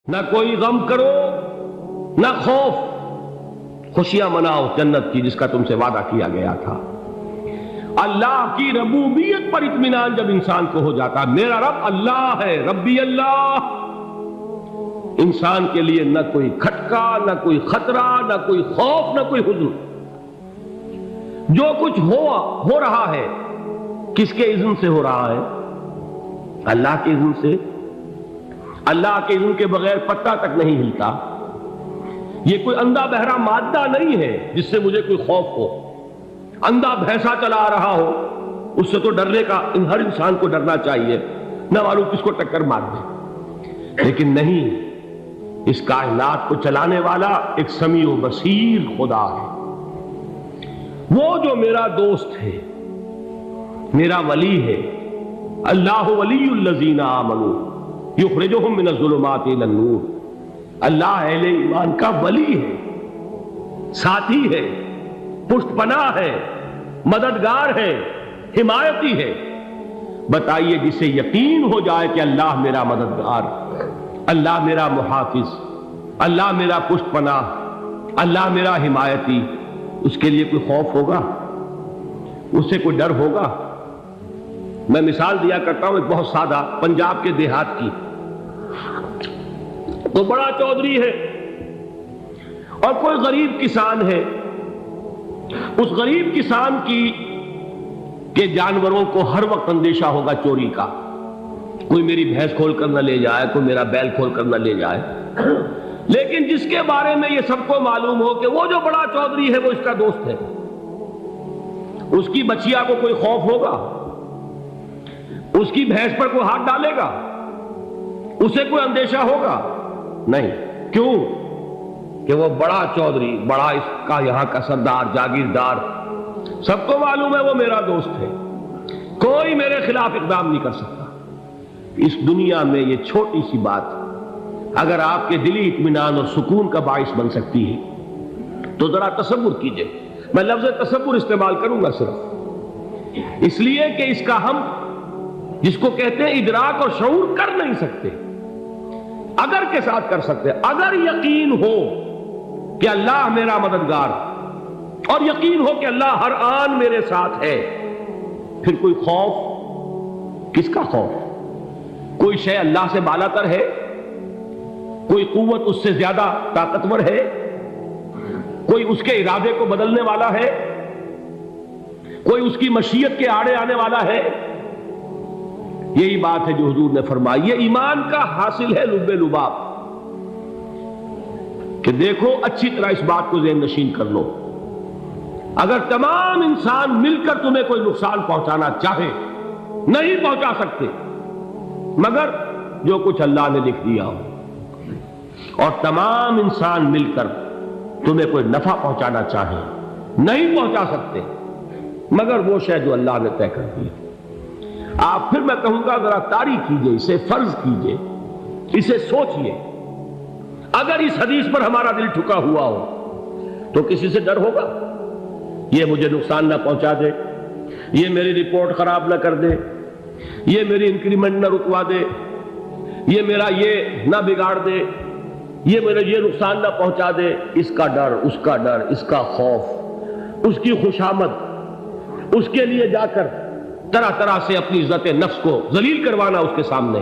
نہ کوئی غم کرو نہ خوف، خوشیاں مناؤ جنت کی جس کا تم سے وعدہ کیا گیا تھا۔ اللہ کی ربوبیت پر اطمینان جب انسان کو ہو جاتا، میرا رب اللہ ہے، ربی اللہ، انسان کے لیے نہ کوئی کھٹکا، نہ کوئی خطرہ، نہ کوئی خوف، نہ کوئی حزن۔ جو کچھ ہو رہا ہے کس کے اذن سے ہو رہا ہے؟ اللہ کے اذن سے۔ اللہ کے اذن کے بغیر پتہ تک نہیں ہلتا۔ یہ کوئی اندھا بہرا مادہ نہیں ہے جس سے مجھے کوئی خوف ہو۔ اندھا بھینسا چلا آ رہا ہو اس سے تو ڈرنے کا ہر انسان کو ڈرنا چاہیے، نہ معلوم کس کو ٹکر مار دے۔ لیکن نہیں، اس کائنات کو چلانے والا ایک سمیع و بصیر خدا ہے۔ وہ جو میرا دوست ہے، میرا ولی ہے۔ اللہ ولی الذین آمنوا یخرجہم من الظلمات الی النور۔ اللہ اہل ایمان کا ولی ہے، ساتھی ہے، پشت پناہ ہے، مددگار ہے، حمایتی ہے۔ بتائیے جسے یقین ہو جائے کہ اللہ میرا مددگار، اللہ میرا محافظ، اللہ میرا پشت پناہ، اللہ میرا حمایتی، اس کے لیے کوئی خوف ہوگا؟ اس سے کوئی ڈر ہوگا؟ میں مثال دیا کرتا ہوں ایک بہت سادہ، پنجاب کے دیہات کی۔ تو بڑا چودھری ہے اور کوئی غریب کسان ہے۔ اس غریب کسان کے جانوروں کو ہر وقت اندیشہ ہوگا چوری کا، کوئی میری بھینس کھول کر نہ لے جائے، کوئی میرا بیل کھول کر نہ لے جائے۔ لیکن جس کے بارے میں یہ سب کو معلوم ہو کہ وہ جو بڑا چودھری ہے وہ اس کا دوست ہے، اس کی بچیا کو کوئی خوف ہوگا؟ اس کی بھینس پر کوئی ہاتھ ڈالے گا؟ اسے کوئی اندیشہ ہوگا؟ نہیں۔ کیوں؟ کہ وہ بڑا چودھری، بڑا اس کا یہاں کا سردار، جاگیردار، سب کو معلوم ہے وہ میرا دوست ہے، کوئی میرے خلاف اقدام نہیں کر سکتا۔ اس دنیا میں یہ چھوٹی سی بات اگر آپ کے دلی اطمینان اور سکون کا باعث بن سکتی ہے تو ذرا تصور کیجئے۔ میں لفظ تصور استعمال کروں گا صرف اس لیے کہ اس کا ہم جس کو کہتے ہیں ادراک اور شعور کر نہیں سکتے، اگر کے ساتھ کر سکتے۔ اگر یقین ہو کہ اللہ میرا مددگار اور یقین ہو کہ اللہ ہر آن میرے ساتھ ہے، پھر کوئی خوف؟ کس کا خوف؟ کوئی شے اللہ سے بالا تر ہے؟ کوئی قوت اس سے زیادہ طاقتور ہے؟ کوئی اس کے ارادے کو بدلنے والا ہے؟ کوئی اس کی مشیت کے آڑے آنے والا ہے؟ یہی بات ہے جو حضور نے فرمائی، یہ ایمان کا حاصل ہے لب لباب، کہ دیکھو اچھی طرح اس بات کو ذہن نشین کر لو۔ اگر تمام انسان مل کر تمہیں کوئی نقصان پہنچانا چاہے، نہیں پہنچا سکتے مگر جو کچھ اللہ نے لکھ دیا ہو، اور تمام انسان مل کر تمہیں کوئی نفع پہنچانا چاہے، نہیں پہنچا سکتے مگر وہ شے جو اللہ نے طے کر دی۔ آپ پھر میں کہوں گا ذرا طاری کیجئے، اسے فرض کیجئے، اسے سوچئے۔ اگر اس حدیث پر ہمارا دل ٹھکا ہوا ہو تو کسی سے ڈر ہوگا؟ یہ مجھے نقصان نہ پہنچا دے، یہ میری رپورٹ خراب نہ کر دے، یہ میری انکریمنٹ نہ رکوا دے، یہ میرا یہ نہ بگاڑ دے، یہ میرا یہ نقصان نہ پہنچا دے۔ اس کا ڈر، اس کا ڈر، اس کا خوف، اس کی خوشامد، اس کے لیے جا کر طرح طرح سے اپنی عزت نفس کو ذلیل کروانا اس کے سامنے،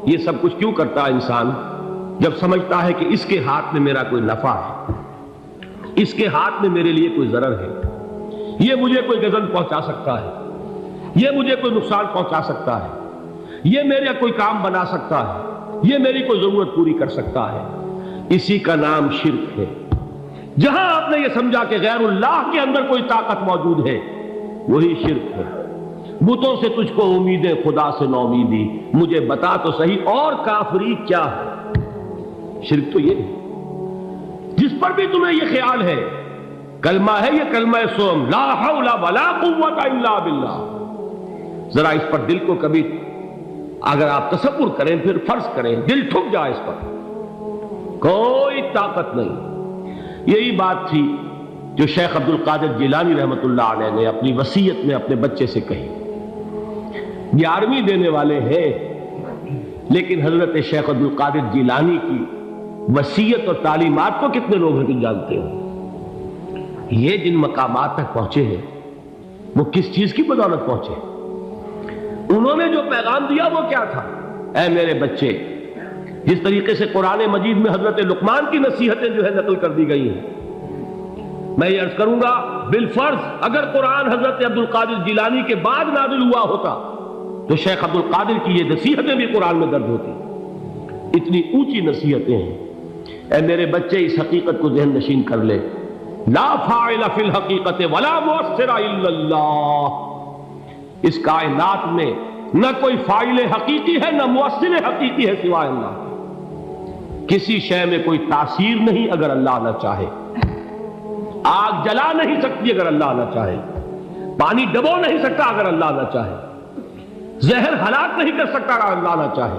یہ سب کچھ کیوں کرتا ہے انسان؟ جب سمجھتا ہے کہ اس کے ہاتھ میں میرا کوئی نفع ہے، اس کے ہاتھ میں میرے لیے کوئی ضرر ہے، یہ مجھے کوئی غضب پہنچا سکتا ہے، یہ مجھے کوئی نقصان پہنچا سکتا ہے، یہ میرا کوئی کام بنا سکتا ہے، یہ میری کوئی ضرورت پوری کر سکتا ہے، اسی کا نام شرک ہے۔ جہاں آپ نے یہ سمجھا کہ غیر اللہ کے اندر کوئی طاقت موجود ہے، وہی شرک ہے۔ بتوں سے تجھ کو امیدیں، خدا سے نو امیدی، مجھے بتا تو صحیح اور کافری کیا ہے؟ شرک تو یہ ہے۔ جس پر بھی تمہیں یہ خیال ہے، کلمہ ہے یہ کلمہ سوم، لا حول ولا قوت الا باللہ، ذرا اس پر دل کو کبھی اگر آپ تصور کریں، پھر فرض کریں، دل ٹھک جائے اس پر، کوئی طاقت نہیں۔ یہی بات تھی جو شیخ عبد القادر جیلانی رحمۃ اللہ علیہ نے اپنی وصیت میں اپنے بچے سے کہی۔ 11ویں دینے والے ہیں، لیکن حضرت شیخ عبد القادر جیلانی کی وصیت اور تعلیمات کو کتنے لوگ ہیں تم جانتے ہو؟ یہ جن مقامات تک پہنچے ہیں وہ کس چیز کی بدولت پہنچے؟ انہوں نے جو پیغام دیا وہ کیا تھا؟ اے میرے بچے، جس طریقے سے قرآن مجید میں حضرت لقمان کی نصیحتیں جو ہے نقل کر دی گئی ہیں، میں یہ عرض کروں گا بالفرض اگر قرآن حضرت عبد القادر جیلانی کے بعد نازل ہوا ہوتا تو شیخ عبد القادر کی یہ نصیحتیں بھی قرآن میں درج ہوتی۔ اتنی اونچی نصیحتیں ہیں۔ اے میرے بچے، اس حقیقت کو ذہن نشین کر لے، لا فاعل فی الحقیقت ولا مؤثر الا اللہ۔ اس کائنات میں نہ کوئی فاعل حقیقی ہے نہ مؤثر حقیقی ہے سوائے اللہ۔ کسی شے میں کوئی تاثیر نہیں اگر اللہ نہ چاہے۔ آگ جلا نہیں سکتی اگر اللہ نہ چاہے، پانی ڈبو نہیں سکتا اگر اللہ نہ چاہے، زہر ہلاک نہیں کر سکتا اگر اللہ نہ چاہے،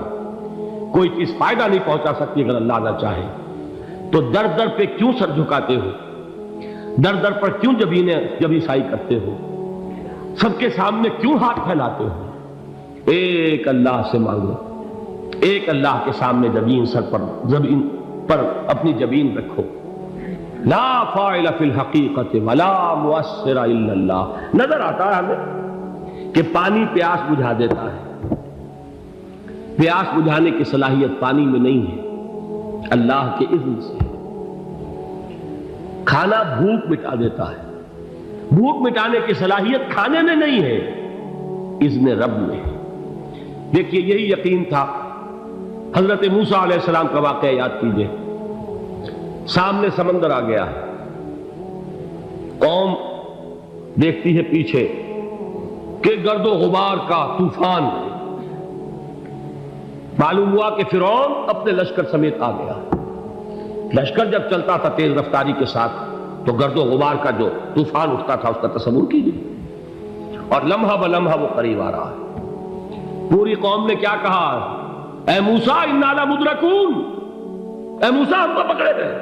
کوئی چیز فائدہ نہیں پہنچا سکتی اگر اللہ نہ چاہے۔ تو در در پہ کیوں سر جھکاتے ہو؟ در در پر کیوں جبیں سائی کرتے ہو؟ سب کے سامنے کیوں ہاتھ پھیلاتے ہو؟ ایک اللہ سے مانگو، ایک اللہ کے سامنے زمین پر اپنی جبین رکھو۔ لا فاعل فی الحقیقت ولا مؤثر الا اللہ۔ نظر آتا ہے ہمیں کہ پانی پیاس بجھا دیتا ہے، پیاس بجھانے کی صلاحیت پانی میں نہیں ہے، اللہ کے اذن سے۔ کھانا بھوک مٹا دیتا ہے، بھوک مٹانے کی صلاحیت کھانے میں نہیں ہے، اذن رب میں ہے۔ دیکھیے یہی یقین تھا حضرت موسیٰ علیہ السلام کا واقعہ یاد کیجئے۔ سامنے سمندر آ گیا ہے، قوم دیکھتی ہے پیچھے کہ گرد و غبار کا طوفان ہے۔ معلوم ہوا کہ فرعون اپنے لشکر سمیت آ گیا۔ لشکر جب چلتا تھا تیز رفتاری کے ساتھ تو گرد و غبار کا جو طوفان اٹھتا تھا اس کا تصور کیجیے، اور لمحہ بلمحہ وہ قریب آ رہا ہے۔ پوری قوم نے کیا کہا؟ اے موسیٰ انا لمدرکون، اے موسیٰ ہم کو پکڑے گئے۔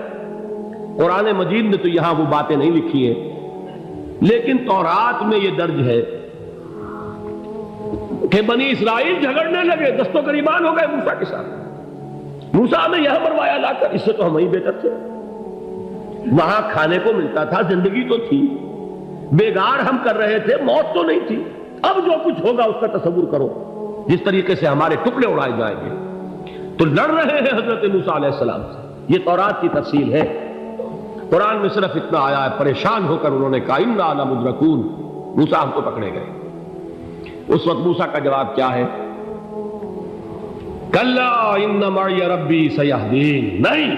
قرآن مجید نے تو یہاں وہ باتیں نہیں لکھی ہیں، لیکن تورات میں یہ درج ہے کہ بنی اسرائیل جھگڑنے لگے، دست و گریبان ہو گئے موسیٰ کے ساتھ۔ موسیٰ نے یہاں مروایا لا کر، اس سے تو ہم ہی بہتر تھے، وہاں کھانے کو ملتا تھا، زندگی تو تھی، بیگار ہم کر رہے تھے، موت تو نہیں تھی۔ اب جو کچھ ہوگا اس کا تصور کرو، جس طریقے سے ہمارے ٹکڑے اڑائے جائیں گے۔ تو لڑ رہے ہیں حضرت موسیٰ علیہ السلام سے۔ یہ تورات کی تفصیل ہے، قرآن میں صرف اتنا آیا ہے، پریشان ہو کر انہوں نے کہا انا لمدرکون، موسیٰ ہم کو پکڑے گئے۔ اس وقت موسیٰ کا جواب کیا ہے؟ کلا ان معی ربی سیہدین، نہیں،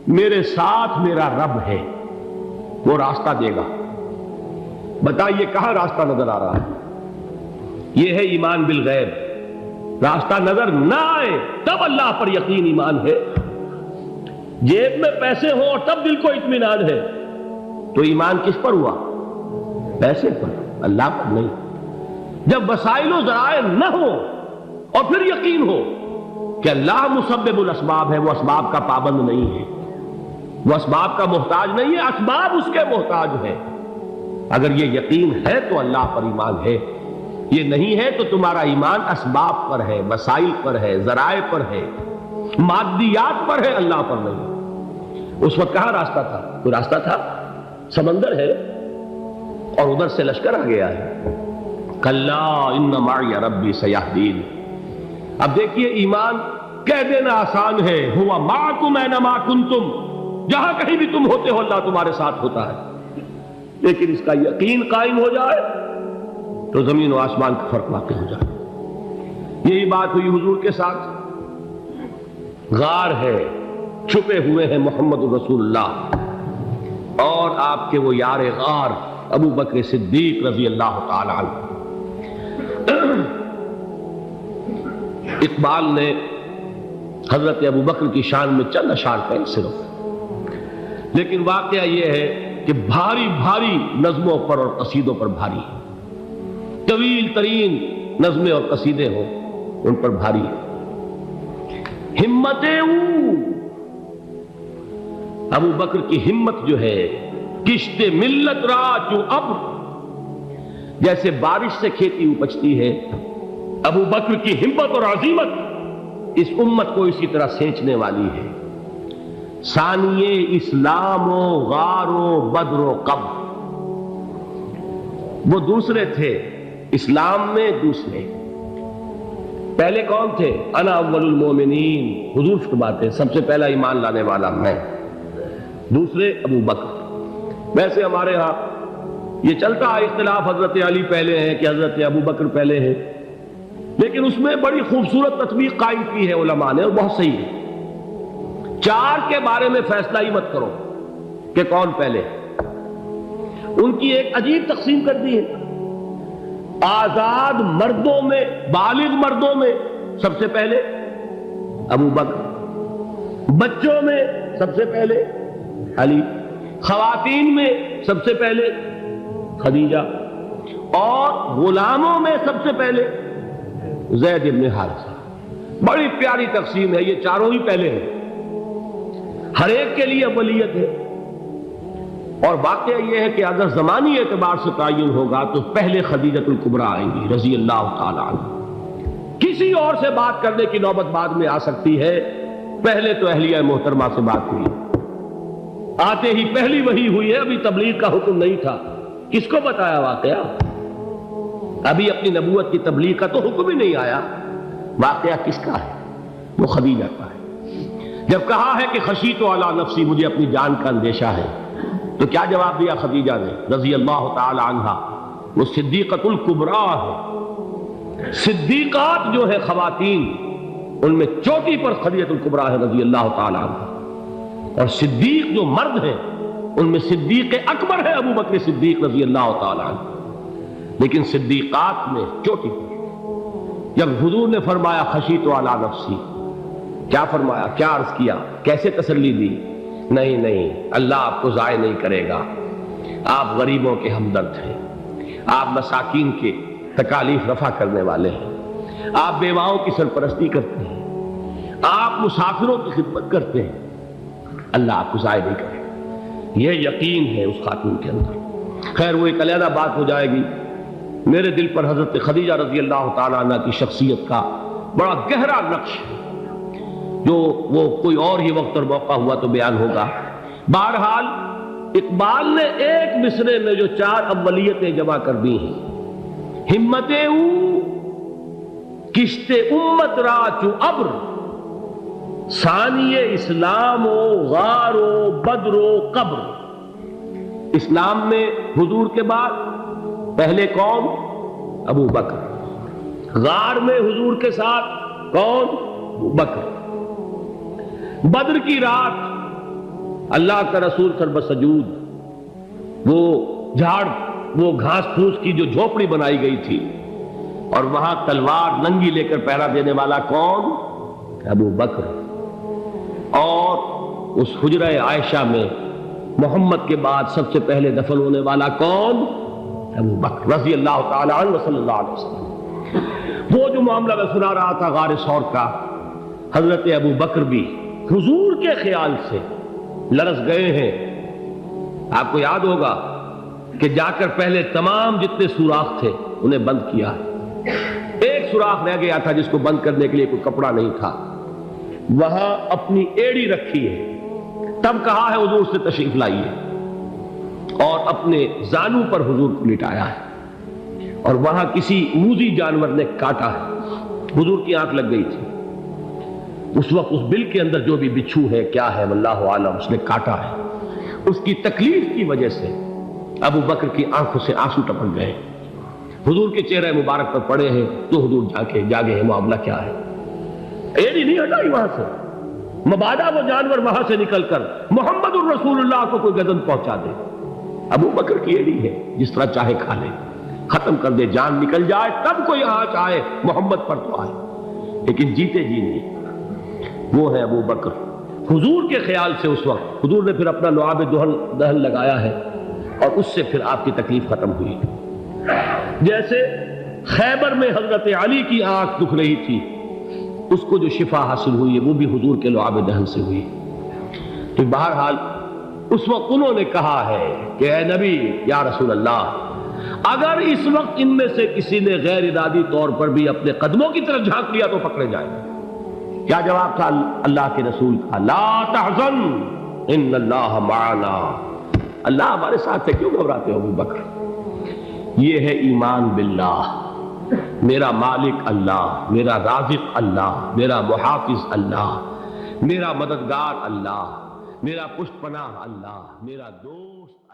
میرے ساتھ میرا رب ہے، وہ راستہ دے گا۔ بتائیے کہاں راستہ نظر آ رہا ہے؟ یہ ہے ایمان بالغیب۔ راستہ نظر نہ آئے تب اللہ پر یقین ایمان ہے۔ جیب میں پیسے ہوں اور تب دل کو اطمینان ہے تو ایمان کس پر ہوا؟ پیسے پر، اللہ پر نہیں۔ جب وسائل و ذرائع نہ ہو اور پھر یقین ہو کہ اللہ مسبب الاسباب ہے، وہ اسباب کا پابند نہیں ہے، وہ اسباب کا محتاج نہیں ہے، اسباب اس کے محتاج ہے۔ اگر یہ یقین ہے تو اللہ پر ایمان ہے، یہ نہیں ہے تو تمہارا ایمان اسباب پر ہے، وسائل پر ہے، ذرائع پر ہے، مادیات پر ہے، اللہ پر نہیں۔ اس وقت کہاں راستہ تھا؟ کوئی راستہ تھا؟ سمندر ہے اور ادھر سے لشکر آ گیا ہے۔ کلا ان معی ربی سیہدین۔ اب دیکھیے ایمان کہہ دینا آسان ہے، ہوا معکم اینما کنتم، جہاں کہیں بھی تم ہوتے ہو اللہ تمہارے ساتھ ہوتا ہے، لیکن اس کا یقین قائم ہو جائے تو زمین و آسمان کا فرق واقع ہو جائے۔ یہی بات ہوئی حضور کے ساتھ۔ غار ہے، چھپے ہوئے ہیں محمد رسول اللہ اور آپ کے وہ یار غار ابو بکر صدیق رضی اللہ تعالی عنہ۔ اقبال نے حضرت ابو بکر کی شان میں چند اشعار کہے صرف، لیکن واقعہ یہ ہے کہ بھاری بھاری نظموں پر اور قصیدوں پر بھاری ہے، طویل ترین نظمیں اور قصیدے ہوں ان پر بھاری ہے۔ ہمتیں ابو بکر کی ہمت جو ہے، کشت ملت را چوں ابر، جیسے بارش سے کھیتی اپجتی ہے، ابو بکر کی ہمت اور عزیمت اس امت کو اسی طرح سینچنے والی ہے۔ ثانیے اسلام و غار و بدر و قبر، وہ دوسرے تھے اسلام میں، دوسرے پہلے کون تھے؟ انا اول المومنین، حضور فرماتے ہیں سب سے پہلا ایمان لانے والا میں، دوسرے ابو بکر۔ ویسے ہمارے ہاں یہ چلتا ہے اختلاف، حضرت علی پہلے ہیں کہ حضرت ابو بکر پہلے ہیں، لیکن اس میں بڑی خوبصورت تطبیق قائم کی ہے علماء نے، اور بہت صحیح ہے۔ چار کے بارے میں فیصلہ ہی مت کرو کہ کون پہلے، ان کی ایک عجیب تقسیم کر دی ہے۔ آزاد مردوں میں، بالغ مردوں میں سب سے پہلے ابو بکر، بچوں میں سب سے پہلے علی، خواتین میں سب سے پہلے خدیجہ، اور غلاموں میں سب سے پہلے زید بن حارثہ۔ بڑی پیاری تقسیم ہے، یہ چاروں ہی پہلے ہیں، ہر ایک کے لیے اولیت ہے۔ اور واقعہ یہ ہے کہ اگر زمانی اعتبار سے تعین ہوگا تو پہلے خدیجۃ الکبریٰ آئیں گی رضی اللہ تعالی عنہ، کسی اور سے بات کرنے کی نوبت بعد میں آ سکتی ہے، پہلے تو اہلیہ محترمہ سے بات ہوئی، آتے ہی پہلی وحی ہوئی ہے، ابھی تبلیغ کا حکم نہیں تھا۔ کس کو بتایا واقعہ؟ ابھی اپنی نبوت کی تبلیغ کا تو حکم ہی نہیں آیا، واقعہ کس کا ہے؟ وہ خدیجہ کا ہے۔ جب کہا ہے کہ خشیت علی نفسی، مجھے اپنی جان کا اندیشہ ہے، تو کیا جواب دیا خدیجہ نے رضی اللہ تعالی عنہا؟ وہ صدیقۃ الکبریٰ ہے۔ صدیقات جو ہے خواتین، ان میں چوٹی پر خدیجۃ الکبریٰ ہے رضی اللہ تعالی عنہا، اور صدیق جو مرد ہیں ان میں صدیق اکبر ہے ابو بکر صدیق رضی اللہ تعالی عنہ، لیکن صدیقات میں چوٹی پر۔ جب حضور نے فرمایا خشیت علی نفسی، کیا فرمایا، کیا عرض کیا، کیسے تسلی دی؟ نہیں نہیں، اللہ آپ کو ضائع نہیں کرے گا، آپ غریبوں کے ہمدرد ہیں، آپ مساکین کے تکالیف رفع کرنے والے ہیں، آپ بیواؤں کی سرپرستی کرتے ہیں، آپ مسافروں کی خدمت کرتے ہیں، اللہ آپ کو ضائع نہیں کرے گا۔ یہ یقین ہے اس خاتون کے اندر۔ خیر وہ ایک علیحدہ بات ہو جائے گی۔ میرے دل پر حضرت خدیجہ رضی اللہ تعالیٰ عنہ کی شخصیت کا بڑا گہرا نقش ہے، جو وہ کوئی اور ہی وقت اور موقع ہوا تو بیان ہوگا۔ بہرحال اقبال نے ایک مصرے میں جو چار اولیتیں جمع کر دی ہیں، ہمتیں او کشت امت را چو ابر، ثانی اسلام و غار و بدر و قبر۔ اسلام میں حضور کے بعد پہلے کون؟ ابو بکر۔ غار میں حضور کے ساتھ کون؟ ابو بکر۔ بدر کی رات اللہ کا رسول سربسجود، وہ جھاڑ، وہ گھاس پھوس کی جو جھوپڑی بنائی گئی تھی، اور وہاں تلوار ننگی لے کر پہرا دینے والا کون؟ ابو بکر۔ اور اس حجرہ عائشہ میں محمد کے بعد سب سے پہلے دفن ہونے والا کون؟ ابو بکر رضی اللہ تعالی عنہ وصلی اللہ علیہ وسلم۔ وہ جو معاملہ میں سنا رہا تھا غار ثور کا، حضرت ابو بکر بھی حضور کے خیال سے لرز گئے ہیں۔ آپ کو یاد ہوگا کہ جا کر پہلے تمام جتنے سوراخ تھے انہیں بند کیا ہے، ایک سوراخ رہ گیا تھا جس کو بند کرنے کے لیے کوئی کپڑا نہیں تھا، وہاں اپنی ایڑی رکھی ہے، تب کہا ہے حضور سے تشریف لائیے، اور اپنے زانو پر حضور کو لٹایا ہے، اور وہاں کسی موذی جانور نے کاٹا ہے، حضور کی آنکھ لگ گئی تھی، اس وقت اس بل کے اندر جو بھی بچھو ہے کیا ہے واللہ عالم، اس نے کاٹا ہے، اس کی تکلیف کی وجہ سے ابو بکر کی آنکھوں سے آنسو ٹپک گئے، حضور کے چہرے مبارک پر پڑے ہیں، تو حضور جاگے ہیں، معاملہ کیا ہے؟ ایڑی نہیں ہٹائی وہاں سے، مبادا وہ جانور وہاں سے نکل کر محمد الرسول اللہ کو کوئی گزن پہنچا دے، ابو بکر کی ایڑی ہے، جس طرح چاہے کھا لے، ختم کر دے، جان نکل جائے تب کوئی آنچ آئے، محمد پر تو آئے، لیکن جیتے جی نہیں۔ وہ ہے ابو بکر۔ حضور کے خیال سے اس وقت حضور نے پھر اپنا لعاب دہن لگایا ہے، اور اس سے پھر آپ کی تکلیف ختم ہوئی۔ جیسے خیبر میں حضرت علی کی آنکھ دکھ رہی تھی، اس کو جو شفا حاصل ہوئی ہے وہ بھی حضور کے لعاب دہن سے ہوئی۔ تو بہرحال اس وقت انہوں نے کہا ہے کہ اے نبی یا رسول اللہ، اگر اس وقت ان میں سے کسی نے غیر ارادی طور پر بھی اپنے قدموں کی طرف جھانک لیا تو پکڑے جائیں گے، کیا جواب تھا اللہ کے رسول کا؟ لا تحزن ان اللہ معنا، اللہ ہمارے ساتھ ہے، کیوں گھبراتے ہو ابو بکر؟ یہ ہے ایمان باللہ، میرا مالک اللہ، میرا رازق اللہ، میرا محافظ اللہ، میرا مددگار اللہ، میرا پشت پناہ اللہ، میرا دوست